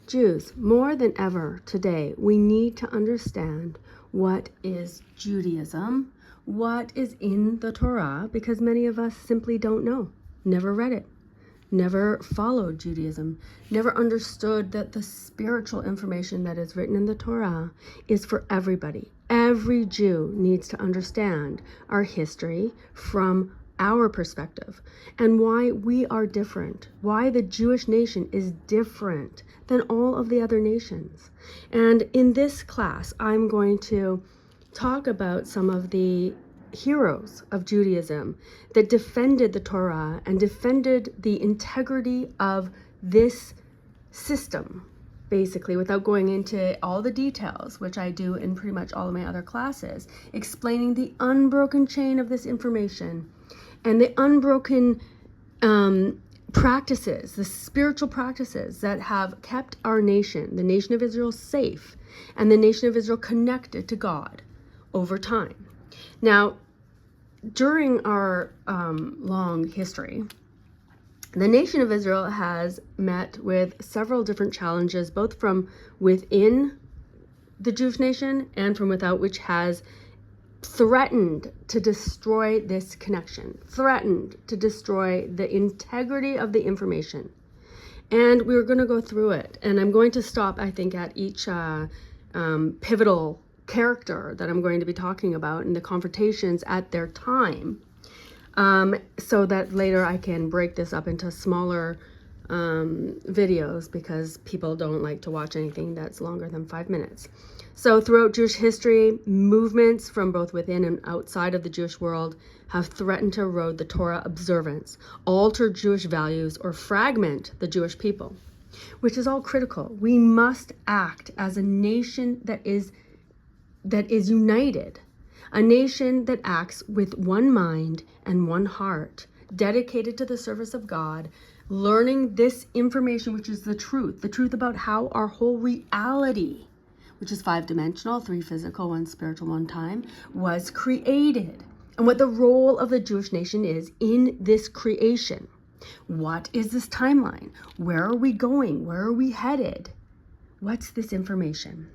Jews, more than ever today, we need to understand what is Judaism, what is in the Torah, because many of us simply don't know, never read it, never followed Judaism, never understood that the spiritual information that is written in the Torah is for everybody. Every Jew needs to understand our history from our perspective and why we are different, why the Jewish nation is different than all of the other nations. And in this class, I'm going to talk about some of the heroes of Judaism that defended the Torah and defended the integrity of this system, basically, without going into all the details, which I do in pretty much all of my other classes, explaining the unbroken chain of this information and the unbroken practices, the spiritual practices that have kept our nation, the nation of Israel, safe and the nation of Israel connected to God over time. Now, during our long history, the nation of Israel has met with several different challenges, both from within the Jewish nation and from without, which has threatened to destroy this connection, threatened to destroy the integrity of the information. And we're going to go through it. And I'm going to stop, I think, at each pivotal character that I'm going to be talking about and the confrontations at their time, so that later I can break this up into smaller videos, because people don't like to watch anything that's longer than 5 minutes. So throughout Jewish history, movements from both within and outside of the Jewish world have threatened to erode the Torah observance, alter Jewish values, or fragment the Jewish people, which is all critical. We must act as a nation that is united, a nation that acts with one mind and one heart, dedicated to the service of God, learning this information, which is the truth about how our whole reality, which is 5-dimensional, 3 physical, 1 spiritual, 1 time, was created, and what the role of the Jewish nation is in this creation. What is this timeline? Where are we going? Where are we headed? What's this information?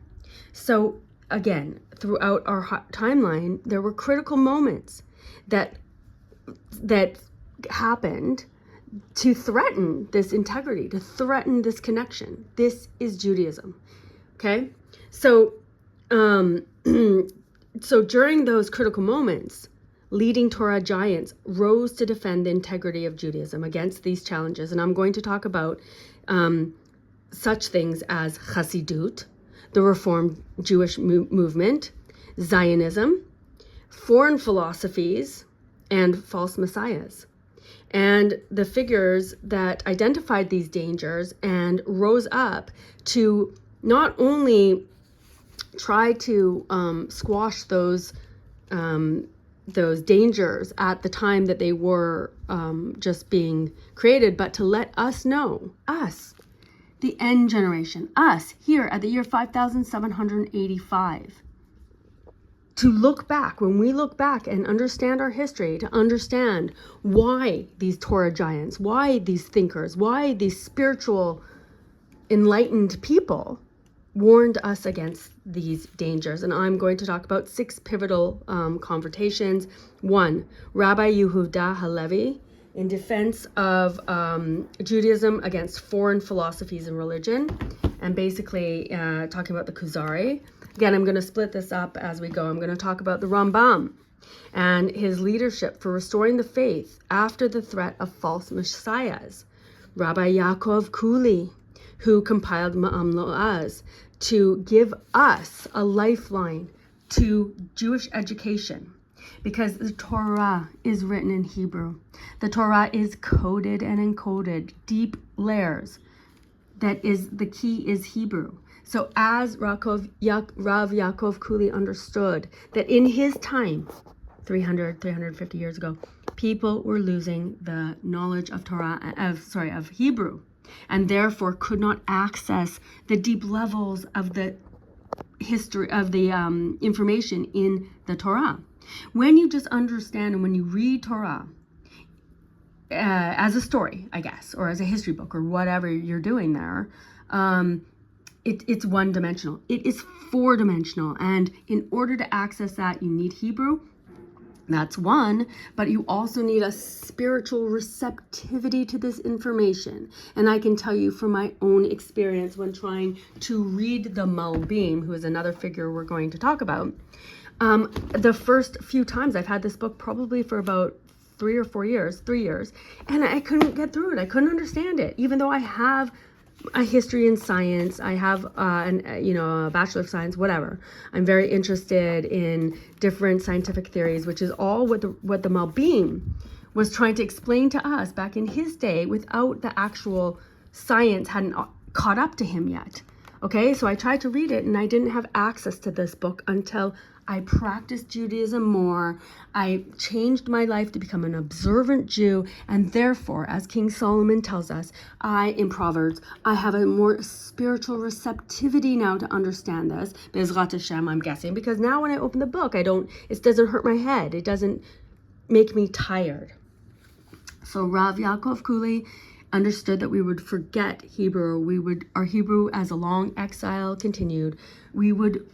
So again, throughout our timeline, there were critical moments that happened to threaten this integrity, to threaten this connection. This is Judaism. Okay? So, so during those critical moments, leading Torah giants rose to defend the integrity of Judaism against these challenges. And I'm going to talk about such things as Chassidut, the Reformed Jewish movement, Zionism, foreign philosophies, and false messiahs. And the figures that identified these dangers and rose up to not only try to squash those dangers at the time that they were just being created, but to let us know, us, the end generation, us here at the year 5785, to look back, when we look back and understand our history, to understand why these Torah giants, why these thinkers, why these spiritual enlightened people warned us against these dangers. And I'm going to talk about 6 pivotal confrontations. 1, Rabbi Yehuda HaLevi in defense of Judaism against foreign philosophies and religion, and basically talking about the Kuzari. Again, I'm going to split this up as we go. I'm going to talk about the Rambam and his leadership for restoring the faith after the threat of false messiahs. Rabbi Yaakov Culi, who compiled Ma'am Lo'az to give us a lifeline to Jewish education, because the Torah is written in Hebrew. The Torah is coded and encoded, deep layers. That is, the key is Hebrew. So as Rav Yaakov Culi understood that in his time, 350 years ago, people were losing the knowledge of of Hebrew, and therefore could not access the deep levels of the history of the information in the Torah. When you just understand and when you read Torah as a story, I guess, or as a history book or whatever you're doing there, it's one-dimensional. It is four-dimensional. And in order to access that, you need Hebrew. That's one, but you also need a spiritual receptivity to this information. And I can tell you from my own experience when trying to read the Malbim, who is another figure we're going to talk about, the first few times I've had this book probably for about 3 years, and I couldn't get through it. I couldn't understand it, even though I have a history in science. I have a Bachelor of Science, whatever. I'm very interested in different scientific theories, which is all what the Malbim was trying to explain to us back in his day without the actual science hadn't caught up to him yet. Okay, so I tried to read it and I didn't have access to this book until I practiced Judaism more. I changed my life to become an observant Jew, and therefore, as King Solomon tells us, in Proverbs, I have a more spiritual receptivity now to understand this. Bezrat Hashem, I'm guessing, because now when I open the book, it doesn't hurt my head. It doesn't make me tired. So Rav Yaakov Culi understood that we would forget Hebrew. Our Hebrew, as a long exile continued, we would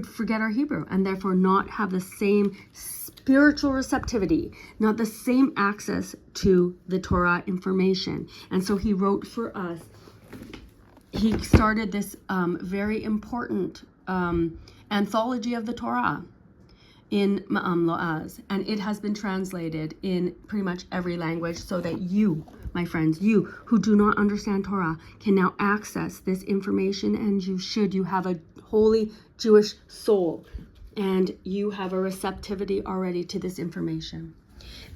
forget our Hebrew and therefore not have the same spiritual receptivity, not the same access to the Torah information. And so he wrote for us. He started this very important anthology of the Torah in Ma'am Lo'az, and it has been translated in pretty much every language so that you, my friends, you who do not understand Torah, can now access this information, and you have a holy Jewish soul, and you have a receptivity already to this information.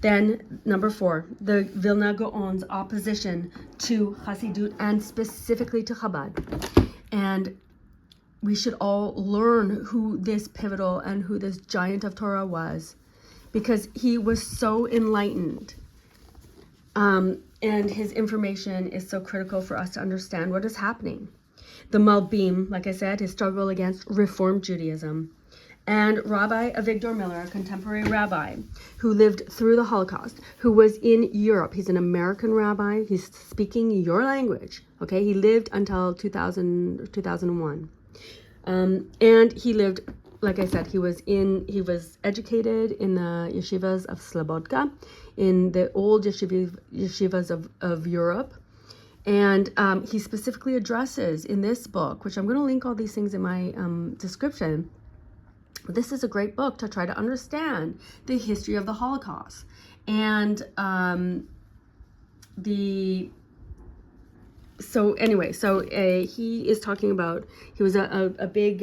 Then, number 4, the Vilna Gaon's opposition to Chassidut and specifically to Chabad. And we should all learn who this pivotal and who this giant of Torah was, because he was so enlightened. And his information is so critical for us to understand what is happening. The Malbim, like I said, his struggle against Reform Judaism. And Rabbi Avigdor Miller, a contemporary rabbi who lived through the Holocaust, who was in Europe. He's an American rabbi. He's speaking your language. Okay, he lived until 2001. And he lived, like I said, he was educated in the yeshivas of Slobodka, in the old yeshivas of Europe. And he specifically addresses in this book, which I'm going to link all these things in my description. This is a great book to try to understand the history of the Holocaust. And he is talking about, he was a big,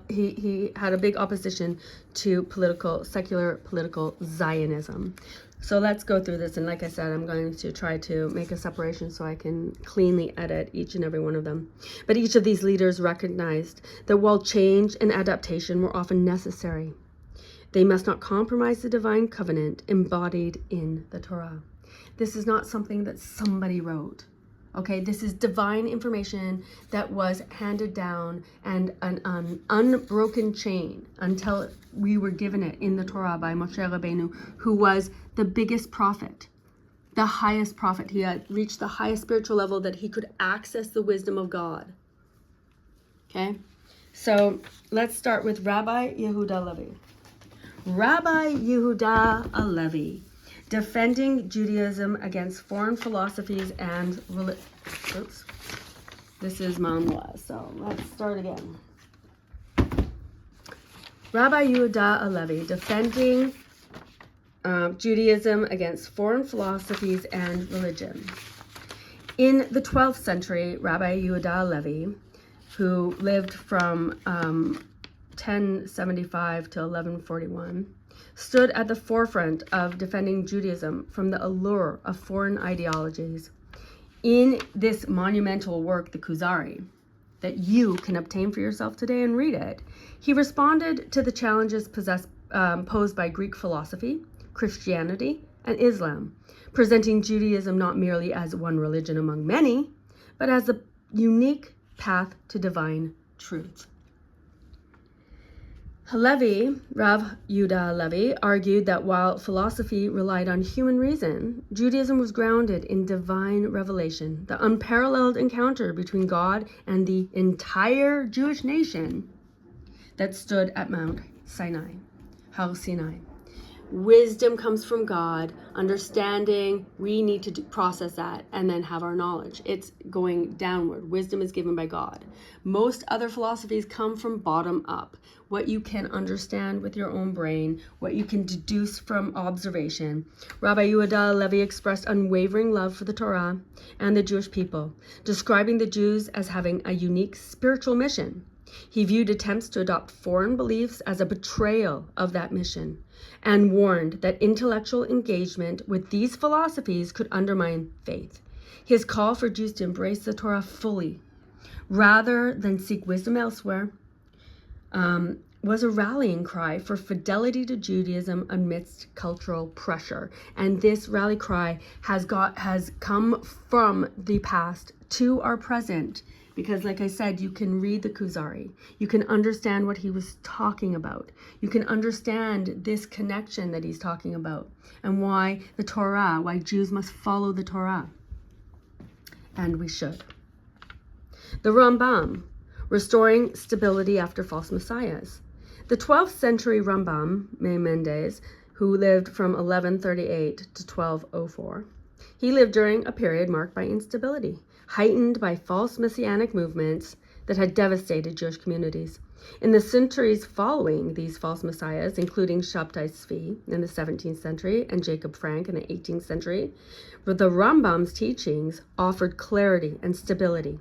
he had a big opposition to secular political Zionism. So let's go through this. And like I said, I'm going to try to make a separation so I can cleanly edit each and every one of them. But each of these leaders recognized that while change and adaptation were often necessary, they must not compromise the divine covenant embodied in the Torah. This is not something that somebody wrote. Okay, this is divine information that was handed down and an unbroken chain until we were given it in the Torah by Moshe Rabbeinu, who was the biggest prophet, the highest prophet. He had reached the highest spiritual level that he could access the wisdom of God. Okay, so let's start with Rabbi Yehuda HaLevi. Rabbi Yehuda HaLevi, defending Judaism against foreign philosophies and oops, this is Mamla, so let's start again. Rabbi Yehuda HaLevi, defending Judaism against foreign philosophies and religion. In the 12th century, Rabbi Yehuda HaLevi, who lived from 1075 to 1141, stood at the forefront of defending Judaism from the allure of foreign ideologies. In this monumental work, the Kuzari, that you can obtain for yourself today and read it, he responded to the challenges posed by Greek philosophy, Christianity, and Islam, presenting Judaism not merely as one religion among many, but as a unique path to divine truth. HaLevi, Rav Yehuda HaLevi, argued that while philosophy relied on human reason, Judaism was grounded in divine revelation, the unparalleled encounter between God and the entire Jewish nation that stood at Mount Sinai, Har Sinai. Wisdom comes from God, understanding, we need to process that and then have our knowledge. It's going downward. Wisdom is given by God. Most other philosophies come from bottom up. What you can understand with your own brain, what you can deduce from observation. Rabbi Yehuda HaLevi expressed unwavering love for the Torah and the Jewish people, describing the Jews as having a unique spiritual mission. He viewed attempts to adopt foreign beliefs as a betrayal of that mission, and warned that intellectual engagement with these philosophies could undermine faith. His call for Jews to embrace the Torah fully, rather than seek wisdom elsewhere, was a rallying cry for fidelity to Judaism amidst cultural pressure. And this rally cry has come from the past to our present. Because like I said, you can read the Kuzari. You can understand what he was talking about. You can understand this connection that he's talking about. And why the Torah, why Jews must follow the Torah. And we should. The Rambam, restoring stability after false messiahs. The 12th century Rambam, Maimonides, who lived from 1138 to 1204, he lived during a period marked by instability, heightened by false messianic movements that had devastated Jewish communities. In the centuries following these false messiahs, including Shabtai Tzvi in the 17th century and Jacob Frank in the 18th century, the Rambam's teachings offered clarity and stability.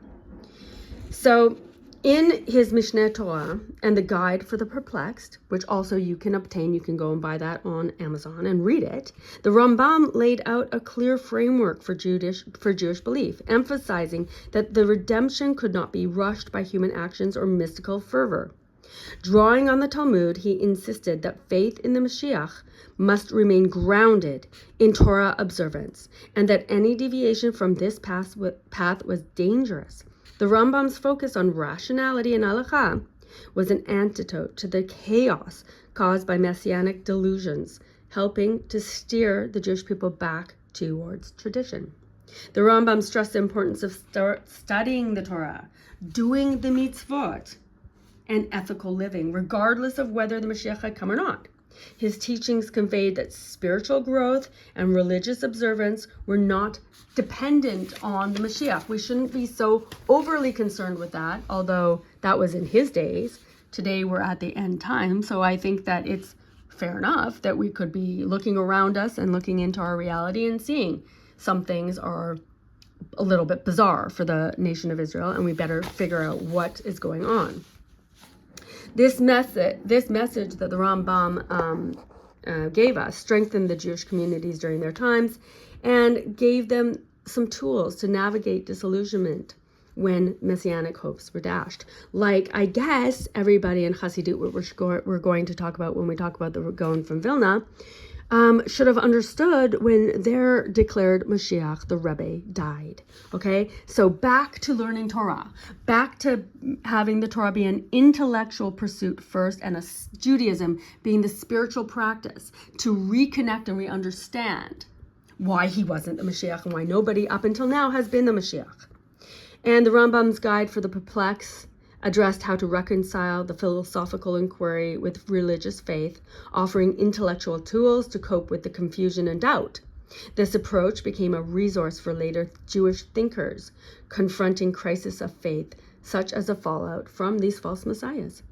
So, in his Mishneh Torah and the Guide for the Perplexed, which also you can obtain, you can go and buy that on Amazon and read it, the Rambam laid out a clear framework for Jewish belief, emphasizing that the redemption could not be rushed by human actions or mystical fervor. Drawing on the Talmud, he insisted that faith in the Mashiach must remain grounded in Torah observance, and that any deviation from this path was dangerous. The Rambam's focus on rationality and halakha was an antidote to the chaos caused by messianic delusions, helping to steer the Jewish people back towards tradition. The Rambam stressed the importance of studying the Torah, doing the mitzvot, and ethical living, regardless of whether the Mashiach had come or not. His teachings conveyed that spiritual growth and religious observance were not dependent on the Mashiach. We shouldn't be so overly concerned with that, although that was in his days. Today we're at the end time, so I think that it's fair enough that we could be looking around us and looking into our reality and seeing some things are a little bit bizarre for the nation of Israel, and we better figure out what is going on. This message that the Rambam gave us strengthened the Jewish communities during their times and gave them some tools to navigate disillusionment when messianic hopes were dashed. Like, I guess, everybody in Chassidut, what we're going to talk about when we talk about the Gaon from Vilna, should have understood when their declared Mashiach, the Rebbe, died. Okay, so back to learning Torah, back to having the Torah be an intellectual pursuit first, and Judaism being the spiritual practice to reconnect and re-understand why he wasn't the Mashiach and why nobody up until now has been the Mashiach. And the Rambam's Guide for the Perplexed addressed how to reconcile the philosophical inquiry with religious faith, offering intellectual tools to cope with the confusion and doubt. This approach became a resource for later Jewish thinkers confronting crisis of faith, such as a fallout from these false messiahs.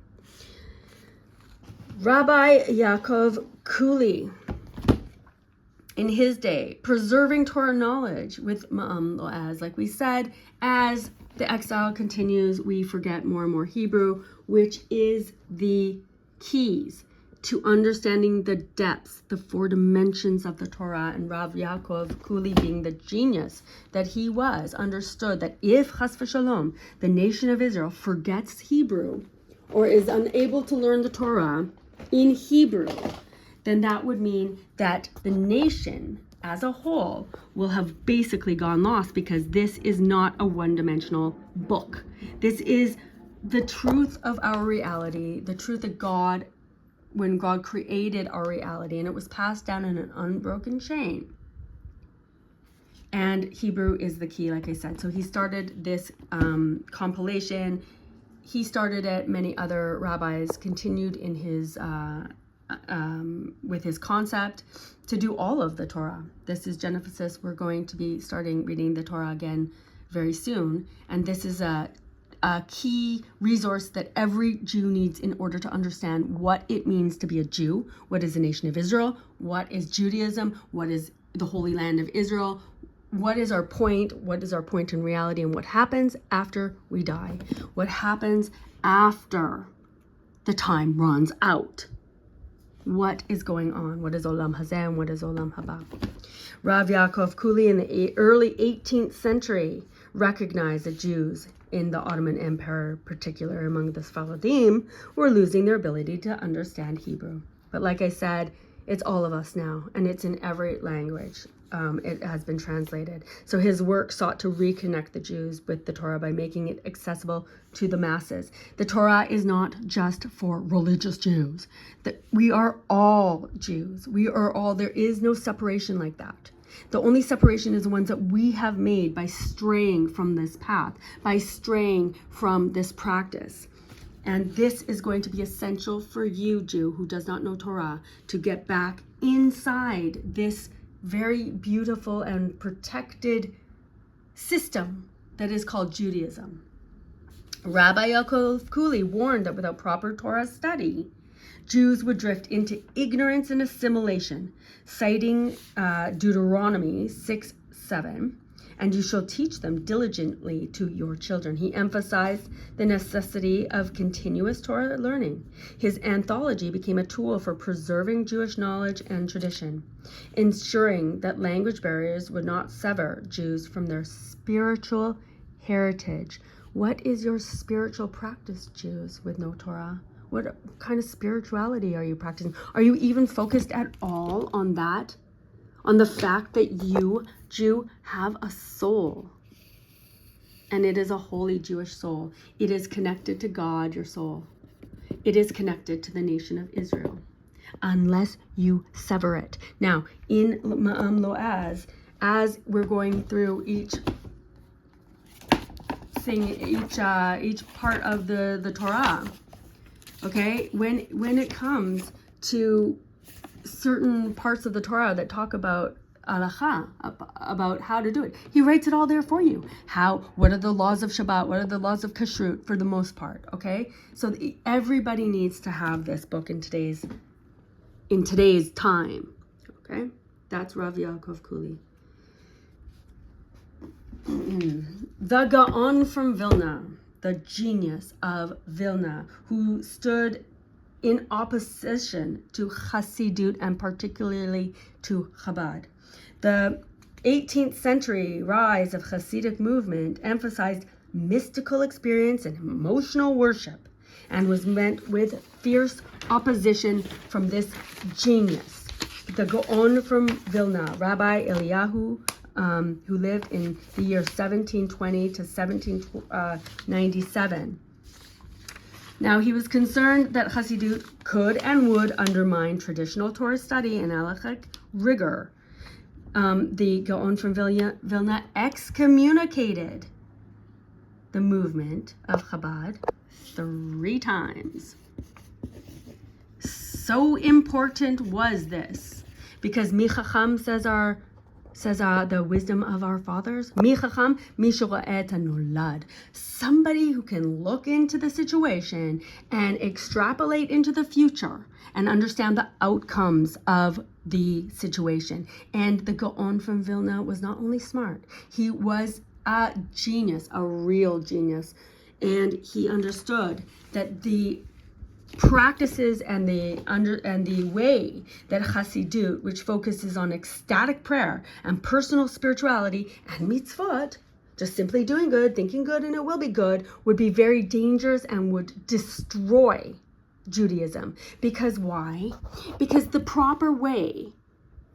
Rabbi Yaakov Culi, in his day, preserving Torah knowledge with Ma'am Loaz, like we said, as the exile continues, we forget more and more Hebrew, which is the keys to understanding the depths, the 4 dimensions of the Torah. And Rav Yaakov Culi, being the genius that he was, understood that if Chas v'Shalom, the nation of Israel, forgets Hebrew or is unable to learn the Torah in Hebrew, then that would mean that the nation as a whole will have basically gone lost, because this is not a one-dimensional book. This is the truth of our reality, the truth that God when God created our reality, and it was passed down in an unbroken chain. And Hebrew is the key, like I said. So he started this compilation. He started it. Many other rabbis continued in his with his concept to do all of the Torah. This is Genesis. We're going to be starting reading the Torah again very soon. And this is a key resource that every Jew needs in order to understand what it means to be a Jew, what is the nation of Israel, what is Judaism, what is the Holy Land of Israel, what is our point in reality, and what happens after we die, what happens after the time runs out. What is going on? What is Olam Hazeh and what is Olam Haba? Rav Yaakov Culi in the early 18th century recognized that Jews in the Ottoman Empire, particularly among the Sfaradim, were losing their ability to understand Hebrew. But like I said, it's all of us now, and it's in every language. It has been translated. So his work sought to reconnect the Jews with the Torah by making it accessible to the masses. The Torah is not just for religious Jews. That we are all Jews. We are all, there is no separation like that. The only separation is the ones that we have made by straying from this path, by straying from this practice. And this is going to be essential for you, Jew, who does not know Torah, to get back inside this very beautiful and protected system that is called Judaism. Rabbi Yaakov Culi warned that without proper Torah study, Jews would drift into ignorance and assimilation, citing Deuteronomy 6:7, and you shall teach them diligently to your children. He emphasized the necessity of continuous Torah learning. His anthology became a tool for preserving Jewish knowledge and tradition, ensuring that language barriers would not sever Jews from their spiritual heritage. What is your spiritual practice, Jews, with no Torah? What kind of spirituality are you practicing? Are you even focused at all on that? On the fact that you, Jew, have a soul. And it is a holy Jewish soul. It is connected to God, your soul. It is connected to the nation of Israel. Unless you sever it. Now, in Ma'am Loaz, as we're going through each thing, each part of the Torah, okay, when it comes to certain parts of the Torah that talk about halacha, about how to do it, he writes it all there for you. What are the laws of Shabbat? What are the laws of kashrut for the most part? Okay, so everybody needs to have this book in today's time. Okay, that's Rav Yaakov Culi. The Gaon from Vilna, the genius of Vilna, who stood in opposition to Chassidut and particularly to Chabad. The 18th century rise of Hasidic movement emphasized mystical experience and emotional worship and was met with fierce opposition from this genius. The Gaon from Vilna, Rabbi Eliyahu, who lived in the year 1720 to 1797. Now, he was concerned that Chassidut could and would undermine traditional Torah study and halachic rigor. The Gaon from Vilna excommunicated the movement of Chabad 3 times. So important was this, because Mi Chacham says the wisdom of our fathers, Mi Chacham, Mi Shora'et HaNolad. Somebody who can look into the situation and extrapolate into the future and understand the outcomes of the situation. And the Gaon from Vilna was not only smart, he was a genius, a real genius. And he understood that the practices and the way that Chassidut, which focuses on ecstatic prayer and personal spirituality and mitzvot, just simply doing good, thinking good, and it will be good, would be very dangerous and would destroy Judaism. Because why? Because the proper way,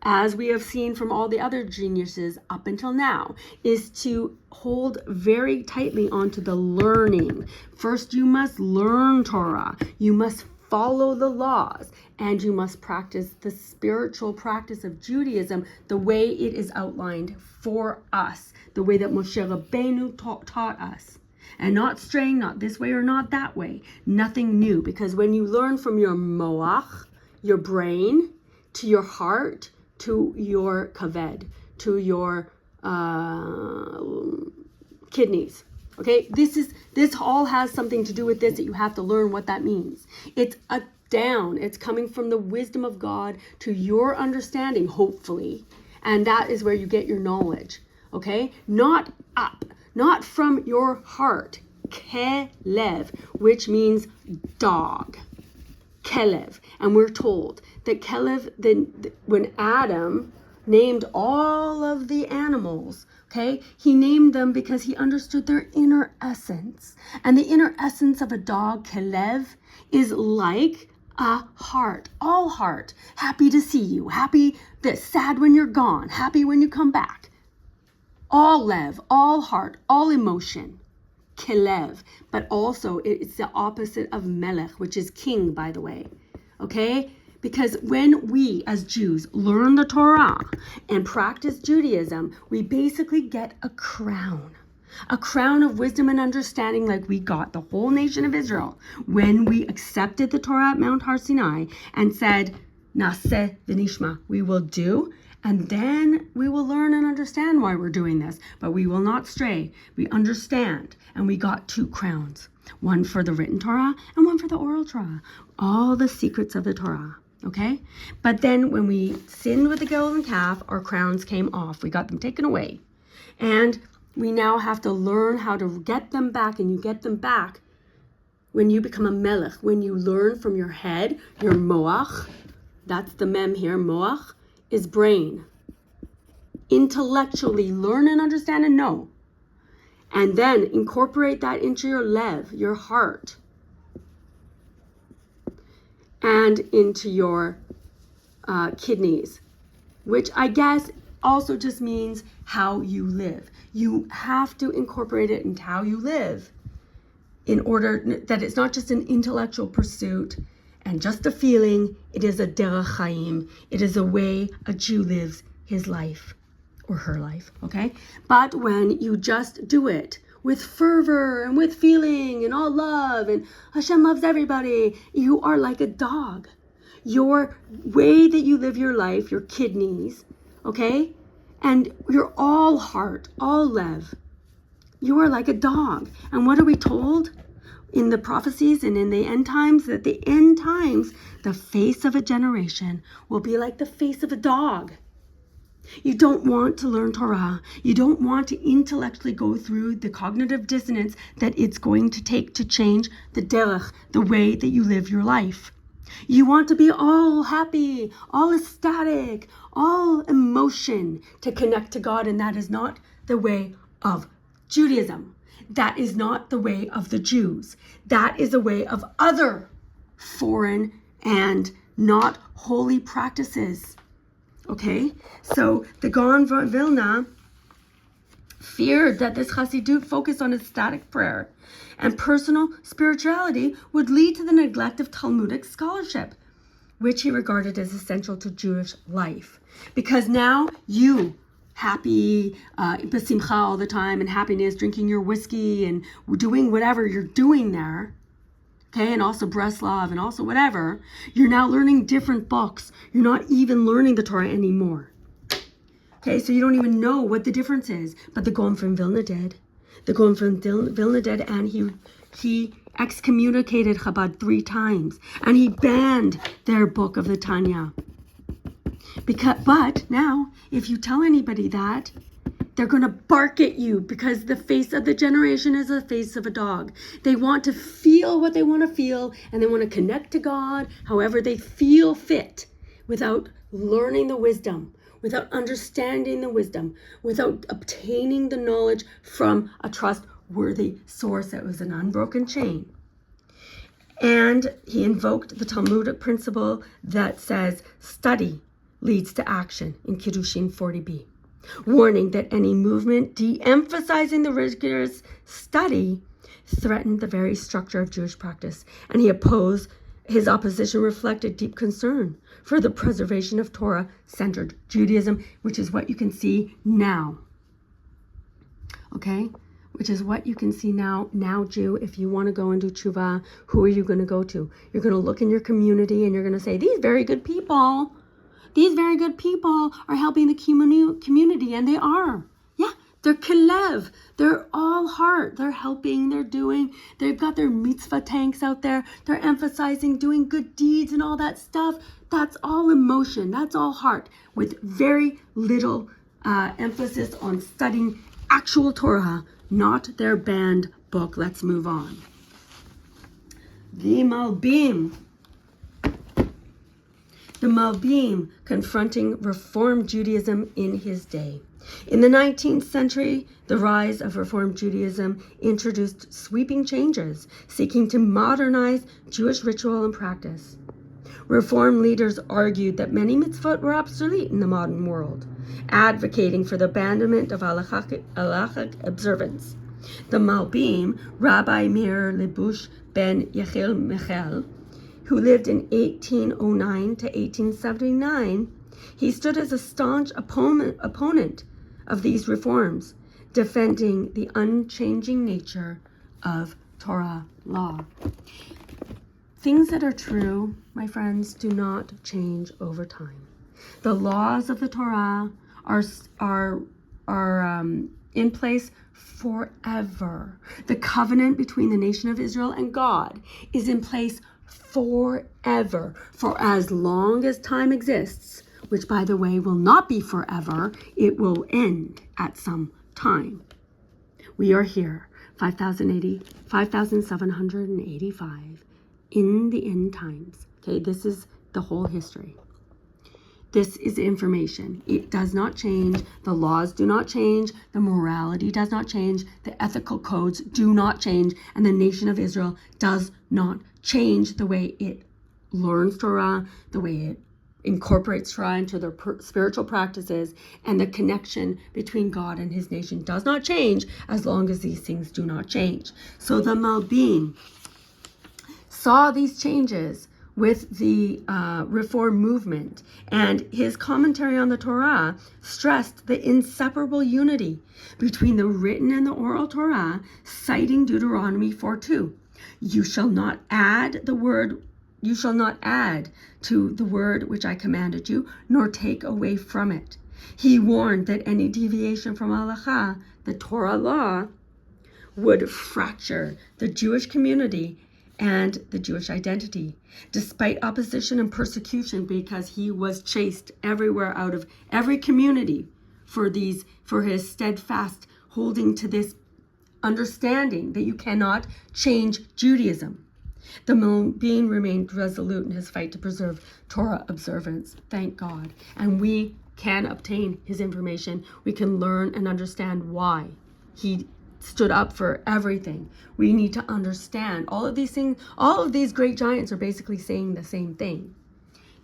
as we have seen from all the other geniuses up until now, is to hold very tightly onto the learning. First, you must learn Torah. You must follow the laws, and you must practice the spiritual practice of Judaism the way it is outlined for us, the way that Moshe Rabbeinu taught us. And not straying, not this way or not that way. Nothing new. Because when you learn from your moach, your brain, to your heart, to your kaved, to your kidneys. Okay, this all has something to do with this, that you have to learn what that means. It's a down. It's coming from the wisdom of God to your understanding, hopefully. And that is where you get your knowledge. Okay, not up. Not from your heart, kelev, which means dog, kelev. And we're told that kelev, when Adam named all of the animals, okay, he named them because he understood their inner essence. And the inner essence of a dog, kelev, is like a heart, all heart, happy to see you, happy, sad when you're gone, happy when you come back. All lev, all heart, all emotion, kelev. But also it's the opposite of melech, which is king, by the way. Okay? Because when we as Jews learn the Torah and practice Judaism, we basically get a crown of wisdom and understanding, like we got the whole nation of Israel when we accepted the Torah at Mount Har Sinai and said, Naseh v'nishma, we will do. And then we will learn and understand why we're doing this. But we will not stray. We understand. And we got 2 crowns. One for the written Torah and one for the oral Torah. All the secrets of the Torah. Okay? But then when we sinned with the golden calf, our crowns came off. We got them taken away. And we now have to learn how to get them back. And you get them back when you become a melech. When you learn from your head, your moach. That's the mem here, moach. Is brain. Intellectually learn and understand and know. And then incorporate that into your lev, your heart. And into your kidneys. Which I guess also just means how you live. You have to incorporate it into how you live. In order that it's not just an intellectual pursuit and just a feeling, it is a derech chaim. It is a way a Jew lives his life or her life, okay? But when you just do it with fervor and with feeling and all love and Hashem loves everybody, you are like a dog. Your way that you live your life, your kidneys, okay? And you're all heart, all lev. You are like a dog. And what are we told? In the prophecies and in the end times, that the end times, the face of a generation will be like the face of a dog. You don't want to learn Torah. You don't want to intellectually go through the cognitive dissonance that it's going to take to change the derech, the way that you live your life. You want to be all happy, all ecstatic, all emotion to connect to God, and that is not the way of Judaism. That is not the way of the Jews. That is a way of other foreign and not holy practices. Okay? So the Gaon von Vilna feared that this Chassidut focused on ecstatic prayer and personal spirituality would lead to the neglect of Talmudic scholarship, which he regarded as essential to Jewish life. Because now you, happy, besimcha all the time, and happiness, drinking your whiskey and doing whatever you're doing there, okay, and also Breslov and also whatever, you're now learning different books. You're not even learning the Torah anymore. Okay, so you don't even know what the difference is. But the Gaon from Vilna did. The Gaon from Vilna did, and he excommunicated Chabad 3 times, and he banned their book of the Tanya. But now, if you tell anybody that, they're going to bark at you, because the face of the generation is the face of a dog. They want to feel what they want to feel, and they want to connect to God however they feel fit, without learning the wisdom, without understanding the wisdom, without obtaining the knowledge from a trustworthy source that was an unbroken chain. And he invoked the Talmudic principle that says study leads to action in Kiddushin 40b, warning that any movement de-emphasizing the rigorous study threatened the very structure of Jewish practice. And he opposed His opposition reflected deep concern for the preservation of Torah-centered Judaism, which is what you can see now. Okay? Which is what you can see now. Now, Jew, if you want to go and do tshuva, who are you going to go to? You're going to look in your community and you're going to say, these very good people are helping the community, and they are. Yeah, they're kelev. They're all heart. They're helping, they're doing. They've got their mitzvah tanks out there. They're emphasizing doing good deeds and all that stuff. That's all emotion. That's all heart, with very little emphasis on studying actual Torah, not their banned book. Let's move on. The Malbim. The Malbim confronting Reform Judaism in his day. In the 19th century, the rise of Reform Judaism introduced sweeping changes, seeking to modernize Jewish ritual and practice. Reform leaders argued that many mitzvot were obsolete in the modern world, advocating for the abandonment of halachic observance. The Malbim, Rabbi Meir Lebush ben Yechiel Michel, who lived in 1809 to 1879, he stood as a staunch opponent of these reforms, defending the unchanging nature of Torah law. Things that are true, my friends, do not change over time. The laws of the Torah are in place forever. The covenant between the nation of Israel and God is in place forever, for as long as time exists, which, by the way, will not be forever. It will end at some time. We are here, 5,785 in the end times. Okay, this is the whole history. This is information. It does not change. The laws do not change. The morality does not change. The ethical codes do not change. And the nation of Israel does not change the way it learns Torah, the way it incorporates Torah into their spiritual practices, and the connection between God and his nation does not change as long as these things do not change. So the Malbim saw these changes with the Reform movement, and his commentary on the Torah stressed the inseparable unity between the written and the oral Torah, citing Deuteronomy 4:2. You shall not add to the word which I commanded you, nor take away from it. He warned that any deviation from halacha, the Torah law, would fracture the Jewish community and the Jewish identity, despite opposition and persecution, because he was chased everywhere out of every community for his steadfast holding to this understanding that you cannot change Judaism. The Malbim remained resolute in his fight to preserve Torah observance, thank God. And we can obtain his information. We can learn and understand why he stood up for everything. We need to understand all of these things. All of these great giants are basically saying the same thing,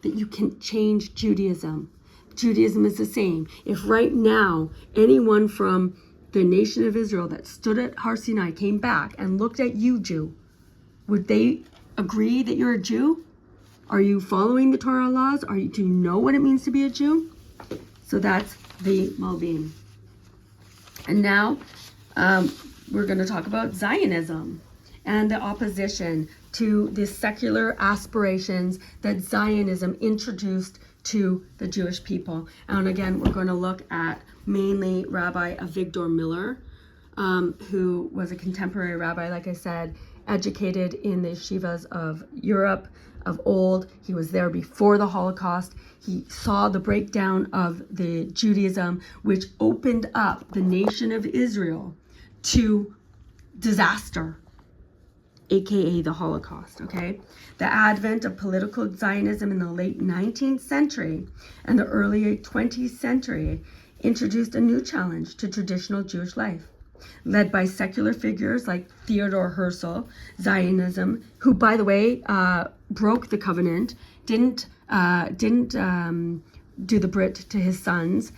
that you can change Judaism. Judaism is the same. If right now anyone from the nation of Israel that stood at Har Sinai came back and looked at you, Jew, would they agree that you're a Jew? Are you following the Torah laws? Do you know what it means to be a Jew? So that's the Malbim. And now we're going to talk about Zionism and the opposition to the secular aspirations that Zionism introduced to the Jewish people. And again, we're going to look at mainly Rabbi Avigdor Miller, who was a contemporary rabbi, like I said, educated in the yeshivas of Europe of old. He was there before the Holocaust. He saw the breakdown of the Judaism, which opened up the nation of Israel to disaster, aka the Holocaust, okay? The advent of political Zionism in the late 19th century and the early 20th century introduced a new challenge to traditional Jewish life. Led by secular figures like Theodor Herzl, Zionism, who, by the way, broke the covenant, didn't do the Brit to his sons.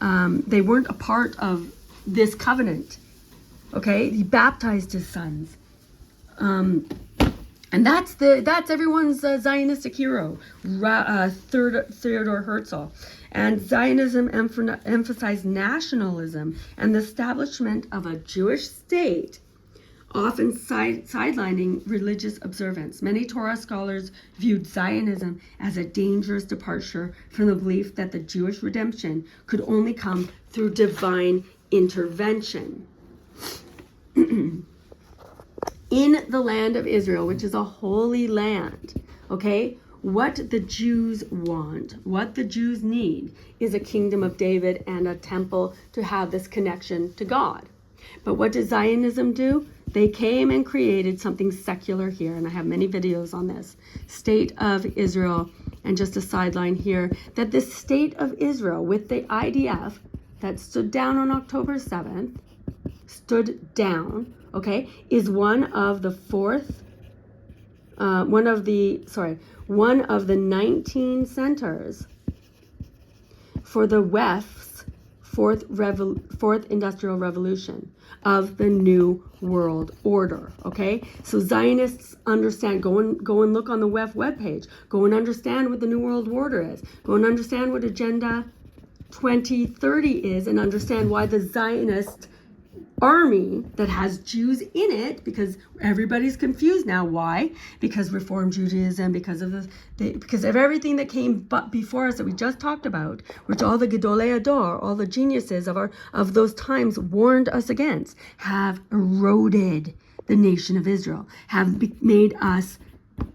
They weren't a part of this covenant. Okay, he baptized his sons. And that's everyone's Zionistic hero, Theodor Herzl. And Zionism emphasized nationalism and the establishment of a Jewish state, often sidelining religious observance. Many Torah scholars viewed Zionism as a dangerous departure from the belief that the Jewish redemption could only come through divine intervention. In the land of Israel, which is a holy land, okay, what the Jews want, what the Jews need, is a kingdom of David and a temple to have this connection to God. But what does Zionism do? They came and created something secular here, and I have many videos on this. State of Israel, and just a sideline here, that this state of Israel with the IDF that stood down on October 7th, okay, is one of the 19 centers for the West's fourth industrial revolution of the New World Order, okay? So Zionists understand, go and look on the WEF webpage, go and understand what the New World Order is, go and understand what Agenda 2030 is, and understand why the Zionist army that has Jews in it, because everybody's confused now. Why? Because Reform Judaism, because of everything that came before us that we just talked about, which all the Gedolei Ador, all the geniuses of those times warned us against, have eroded the nation of Israel, have made us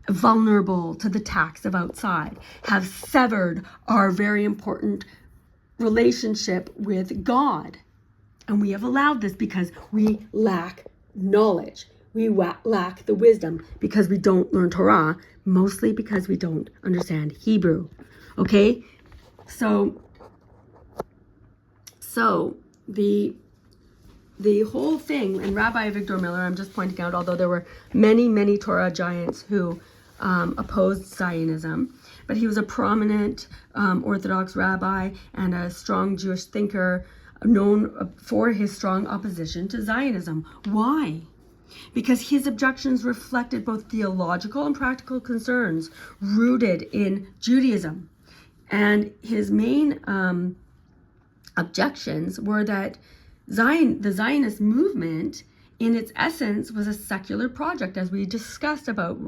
vulnerable to the attacks of outside, have severed our very important relationship with God. And we have allowed this because we lack knowledge. We lack the wisdom because we don't learn Torah, mostly because we don't understand Hebrew. Okay? So the whole thing, and Rabbi Victor Miller, I'm just pointing out, although there were many Torah giants who opposed Zionism, but he was a prominent Orthodox rabbi and a strong Jewish thinker, known for his strong opposition to Zionism. Why? Because his objections reflected both theological and practical concerns rooted in Judaism. And his main objections were that the Zionist movement, in its essence, was a secular project, as we discussed about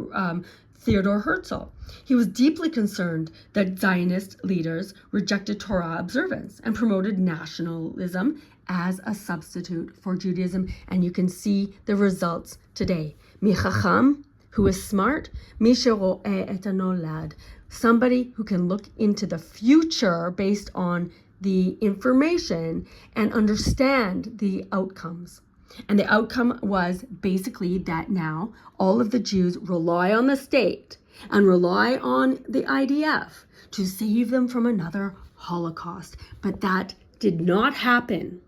Theodor Herzl. He was deeply concerned that Zionist leaders rejected Torah observance and promoted nationalism as a substitute for Judaism. And you can see the results today. Mi chacham, who is smart, mi shero'eh et hanolad, somebody who can look into the future based on the information and understand the outcomes. And the outcome was basically that now all of the Jews rely on the state and rely on the IDF to save them from another Holocaust. But that did not happen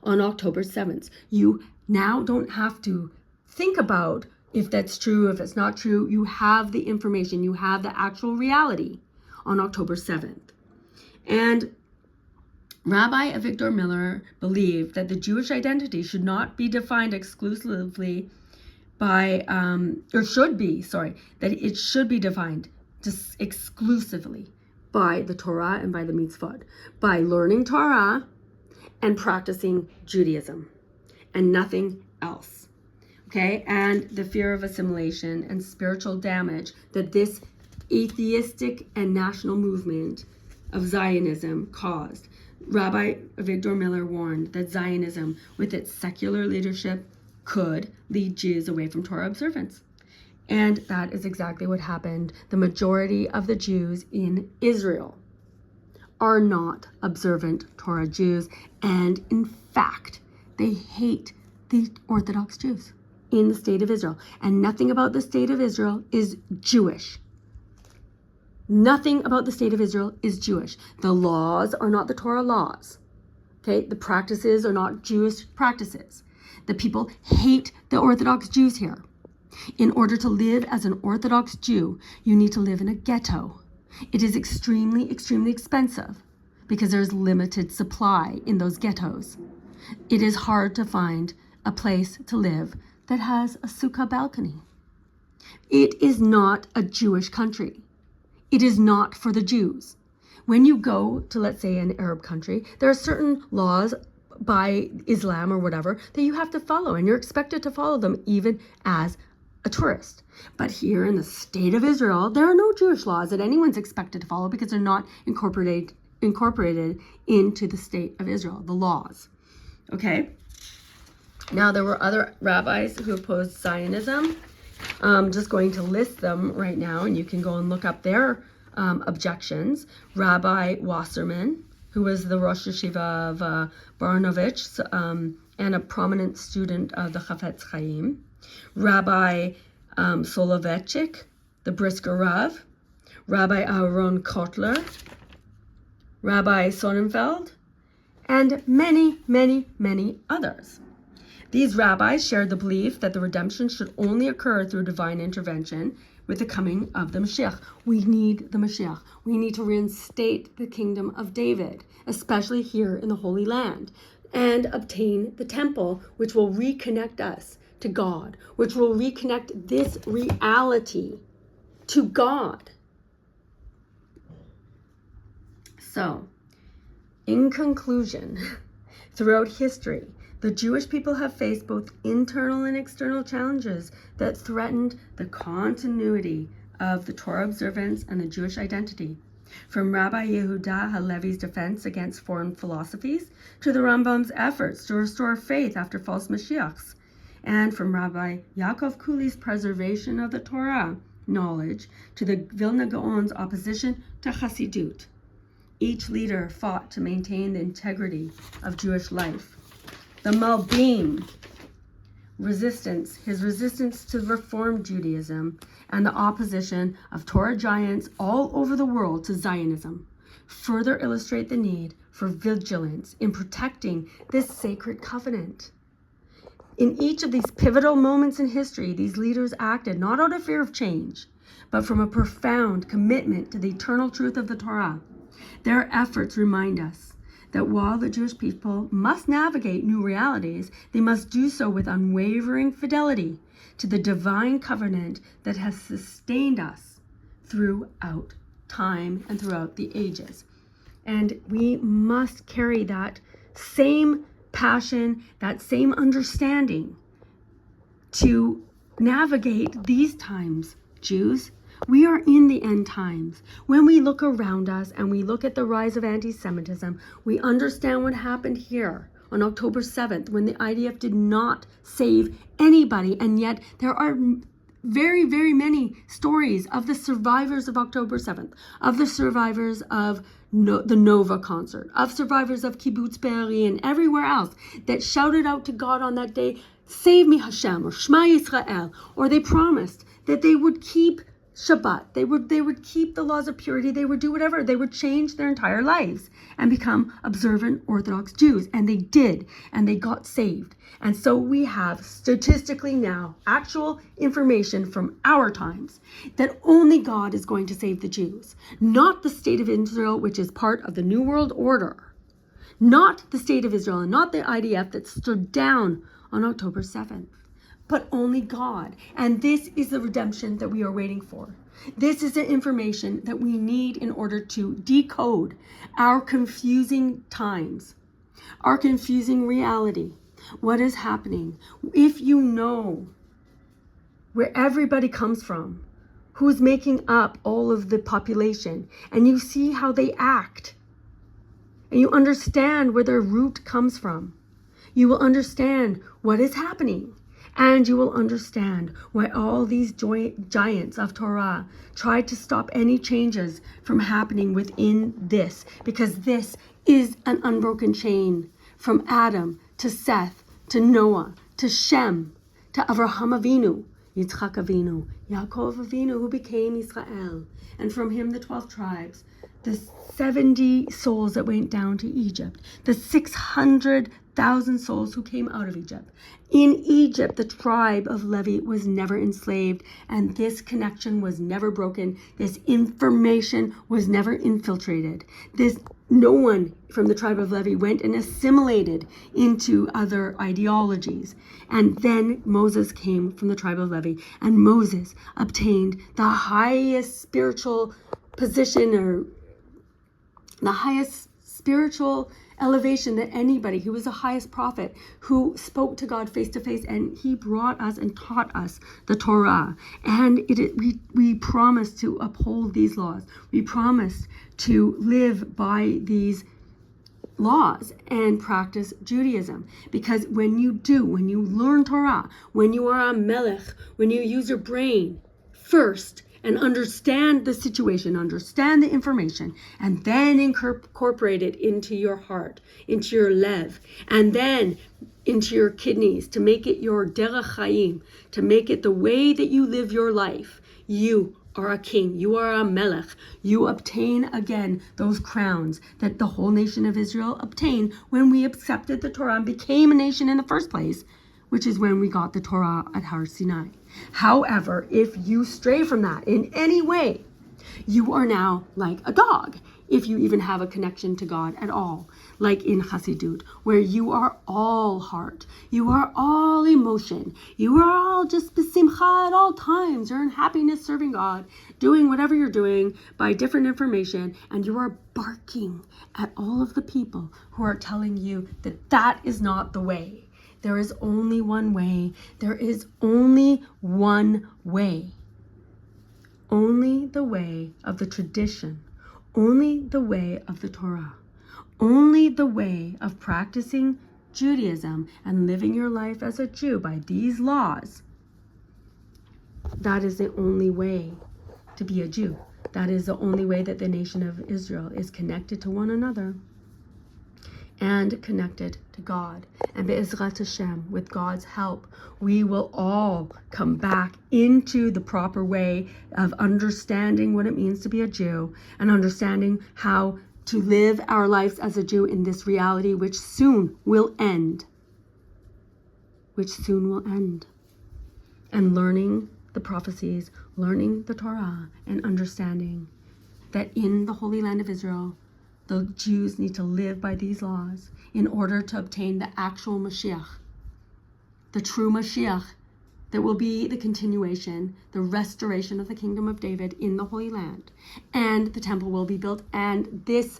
on October 7th. You now don't have to think about if that's true, if it's not true. You have the information, you have the actual reality on October 7th. And Rabbi Victor Miller believed that the Jewish identity should not be defined exclusively by, that it should be defined just exclusively by the Torah and by the mitzvot, by learning Torah and practicing Judaism, and nothing else. Okay, and the fear of assimilation and spiritual damage that this atheistic and national movement of Zionism caused. Rabbi Victor Miller warned that Zionism, with its secular leadership, could lead Jews away from Torah observance. And that is exactly what happened. The majority of the Jews in Israel are not observant Torah Jews. And in fact, they hate the Orthodox Jews in the state of Israel. And nothing about the state of Israel is Jewish. Nothing about the state of Israel is Jewish. The laws are not the Torah laws. Okay, the practices are not Jewish practices. The people hate the Orthodox Jews here. In order to live as an Orthodox Jew, you need to live in a ghetto. It is extremely expensive because there's limited supply in those ghettos. It is hard to find a place to live that has a sukkah balcony. It is not a Jewish country. It is not for the Jews. When you go to, let's say, an Arab country, there are certain laws by Islam or whatever that you have to follow, and you're expected to follow them even as a tourist. But here in the state of Israel, there are no Jewish laws that anyone's expected to follow because they're not incorporated into the state of Israel, the laws. Okay? Now, there were other rabbis who opposed Zionism. I'm just going to list them right now, and you can go and look up their objections. Rabbi Wasserman, who was the Rosh Yeshiva of Baranovich and a prominent student of the Chafetz Chaim. Rabbi Soloveitchik, the Brisker Rav. Rabbi Aaron Kotler. Rabbi Sonnenfeld, and many, many, many others. These rabbis shared the belief that the redemption should only occur through divine intervention with the coming of the Mashiach. We need the Mashiach. We need to reinstate the kingdom of David, especially here in the Holy Land, and obtain the temple, which will reconnect us to God, which will reconnect this reality to God. So, in conclusion, throughout history, the Jewish people have faced both internal and external challenges that threatened the continuity of the Torah observance and the Jewish identity. From Rabbi Yehuda HaLevi's defense against foreign philosophies to the Rambam's efforts to restore faith after false Mashiachs, and from Rabbi Yaakov Culi's preservation of the Torah knowledge to the Vilna Gaon's opposition to Chassidut. Each leader fought to maintain the integrity of Jewish life. The Malbim his resistance to Reform Judaism, and the opposition of Torah giants all over the world to Zionism further illustrate the need for vigilance in protecting this sacred covenant. In each of these pivotal moments in history, these leaders acted not out of fear of change, but from a profound commitment to the eternal truth of the Torah. Their efforts remind us that while the Jewish people must navigate new realities, they must do so with unwavering fidelity to the divine covenant that has sustained us throughout time and throughout the ages. And we must carry that same passion, that same understanding to navigate these times, Jews. We are in the end times. When we look around us and we look at the rise of anti-Semitism, we understand what happened here on October 7th when the IDF did not save anybody. And yet there are very, very many stories of the survivors of October 7th, of the survivors of the Nova concert, of survivors of Kibbutz Be'eri and everywhere else that shouted out to God on that day, "Save me Hashem," or "Shema Yisrael," or they promised that they would keep Shabbat, they would keep the laws of purity, they would do whatever, they would change their entire lives and become observant Orthodox Jews. And they did, and they got saved. And so we have statistically now actual information from our times that only God is going to save the Jews, not the state of Israel, which is part of the New World Order, not the state of Israel and not the IDF that stood down on October 7th. But only God. And this is the redemption that we are waiting for. This is the information that we need in order to decode our confusing times, our confusing reality, what is happening. If you know where everybody comes from, who's making up all of the population, and you see how they act, and you understand where their root comes from, you will understand what is happening. And you will understand why all these giants of Torah tried to stop any changes from happening within this, because this is an unbroken chain from Adam to Seth to Noah to Shem to Avraham Avinu, Yitzchak Avinu, Yaakov Avinu, who became Israel, and from him the 12 tribes, the 70 souls that went down to Egypt, the 600 1,000 souls who came out of Egypt. In Egypt, the tribe of Levi was never enslaved, and this connection was never broken. This information was never infiltrated. No one from the tribe of Levi went and assimilated into other ideologies. And then Moses came from the tribe of Levi, and Moses obtained the highest spiritual position, or the highest spiritual elevation that anybody. He was the highest prophet who spoke to God face to face, and he brought us and taught us the Torah. And we promised to uphold these laws. We promised to live by these laws and practice Judaism. Because when you learn Torah, when you are a melech, when you use your brain first and understand the situation, understand the information, and then incorporate it into your heart, into your lev, and then into your kidneys to make it your derech chaim, to make it the way that you live your life, you are a king, you are a melech. You obtain again those crowns that the whole nation of Israel obtained when we accepted the Torah and became a nation in the first place, which is when we got the Torah at Har Sinai. However, if you stray from that in any way, you are now like a dog, if you even have a connection to God at all, like in Chassidut, where you are all heart, you are all emotion, you are all just besimcha at all times, you're in happiness serving God, doing whatever you're doing by different information, and you are barking at all of the people who are telling you that that is not the way. There is only one way. There is only one way. Only the way of the tradition. Only the way of the Torah. Only the way of practicing Judaism and living your life as a Jew by these laws. That is the only way to be a Jew. That is the only way that the nation of Israel is connected to one another and connected to God. And Be'ezrat Hashem, with God's help, we will all come back into the proper way of understanding what it means to be a Jew and understanding how to live our lives as a Jew in this reality, which soon will end. And learning the prophecies, learning the Torah, and understanding that in the Holy Land of Israel, the Jews need to live by these laws in order to obtain the actual Mashiach, the true Mashiach that will be the continuation, the restoration of the kingdom of David in the Holy Land. And the temple will be built, and this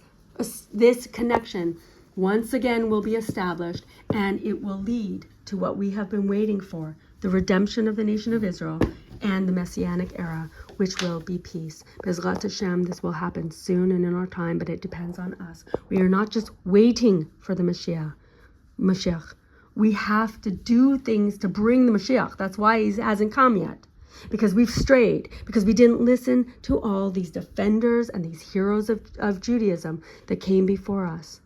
connection once again will be established, and it will lead to what we have been waiting for, the redemption of the nation of Israel and the Messianic era, which will be peace. Bezrat Hashem, this will happen soon and in our time, but it depends on us. We are not just waiting for the Mashiach. We have to do things to bring the Mashiach. That's why he hasn't come yet. Because we've strayed, because we didn't listen to all these defenders and these heroes of Judaism that came before us.